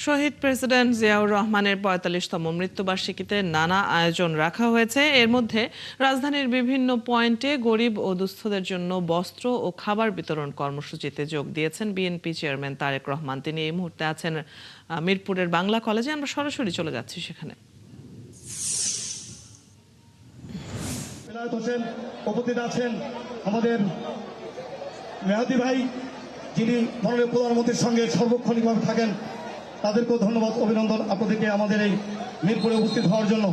শহীদ president Ziaur রহমানের ৪৫তম মৃত্যুবার্ষিকীতে নানা আয়োজন রাখা হয়েছে। এর মধ্যে রাজধানীর বিভিন্ন পয়েন্টে গরিব ও দুস্থদের জন্য বস্ত্র ও খাবার বিতরণ কর্মসূচিতে যোগ দিয়েছেন বিএনপি চেয়ারম্যান তারেক রহমান। তিনি এই মুহূর্তে আছেন মিরপুরের বাংলা কলেজে। আমরা সরাসরি চলে যাচ্ছি সেখানে। উপস্থিত আছেন আমাদের মেহাদি ভাই, যিনি মাননীয় প্রধানমন্ত্রীর সঙ্গে সার্বক্ষণিকভাবে থাকেন। তাদেরকেও ধন্যবাদ, অভিনন্দন আপনাদেরকে আমাদের এই মিরপুরে উপস্থিত হওয়ার জন্য।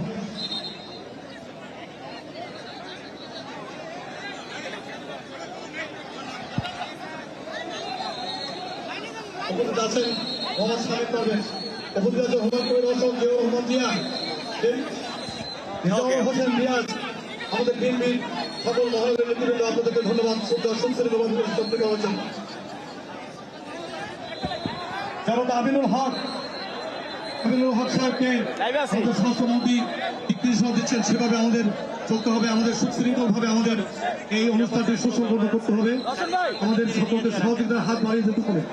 উপস্থিত আছেন মোহাম্মদ শামীম পারভেজ, উপস্থিত আছেন হুমায়ুন রহমান, জিয়াউর রহমান জিয়া, রিজাউল হোসেন রিয়াজ, আমাদের বিএনপি সকল মহলের নেতৃবৃন্দ, আপনাদেরকে ধন্যবাদ। জনাব আমিনুল হক সাহেবকে স্বাস্থ্যমন্ত্রী দিক নির্দেশনা দিচ্ছেন, সেভাবে আমাদের চলতে হবে। আমাদের সুশৃঙ্খল ভাবে আমাদের এই অনুষ্ঠানটি সুসম্পন্ন করতে হবে। আমাদের সকলকে সহযোগিতার হাত বাড়িয়ে যেতে হবে।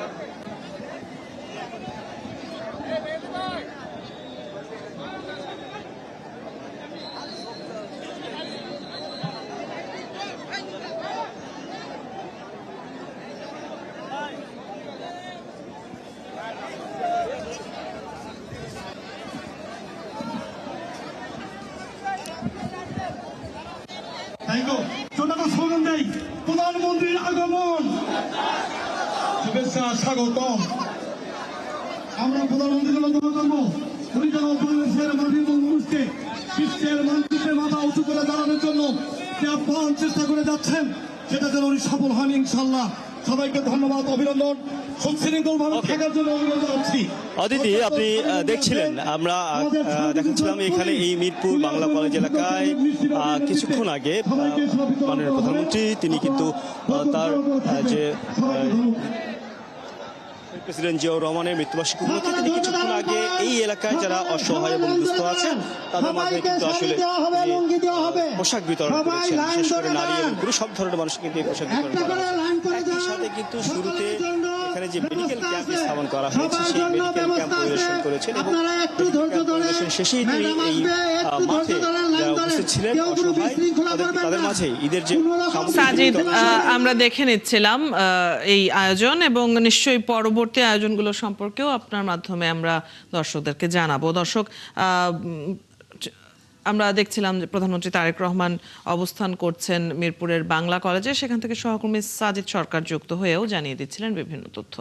প্রধানমন্ত্রীর আগমন, শুভেচ্ছা, স্বাগতম। আমরা প্রধানমন্ত্রীর জন্য দোয়া করবো, উনি যেন বাংলাদেশের মাটির মানুষকে বিশ্বের মানচিত্রে মাথা উঁচু করে দাঁড়ানোর জন্য যে আহ্বান চেষ্টা করে যাচ্ছেন, সেটা যেন উনি সফল হন ইনশাল্লাহ। সবাইকে ধন্যবাদ, অভিনন্দন। সুশৃঙ্খল ভাবে থাকার জন্য অনুরোধ জানাচ্ছি। অদিতি, আপনি দেখছিলেন, আমরা দেখাচ্ছিলাম এখানে এই মিরপুর বাংলা কলেজ এলাকায় কিছুক্ষণ আগে মাননীয় প্রধানমন্ত্রী তিনি কিন্তু তার যে প্রেসিডেন্ট জিয়াউর রহমানের মৃত্যুবার্ষিকী উপলক্ষে তিনি কিছুক্ষণ আগে এই এলাকায় যারা অসহায় এবং দুস্থ আছেন তাদের মাঝে কিন্তু আসলে পোশাক বিতরণ করেছেন। বিশেষ করে নারী এবং পুরুষ সব ধরনের মানুষ কিন্তু এই পোশাক বিতরণ করা একই সাথে কিন্তু শুরুতে এখানে যে মেডিকেল ক্যাম্প স্থাপন করা হয়েছে সেই মেডিকেল ক্যাম্প পরিদর্শন করেছেন এবং পরিদর্শন শেষেই তিনি এই মাঠে যারা উপস্থিত ছিলেন অসহায় তাদের মাঝে ঈদের যে সাজিদ, আমরা দেখে নিচ্ছিলাম এই আয়োজন এবং নিশ্চয়ই পরবর্তী আয়োজনগুলো সম্পর্কেও আপনার মাধ্যমে আমরা দর্শকদেরকে জানাবো। দর্শক, আমরা দেখছিলাম যে প্রধানমন্ত্রী তারেক রহমান অবস্থান করছেন মিরপুরের বাংলা কলেজে। সেখান থেকে সহকর্মী সাজিদ সরকার যুক্ত হয়েও জানিয়ে দিচ্ছিলেন বিভিন্ন তথ্য।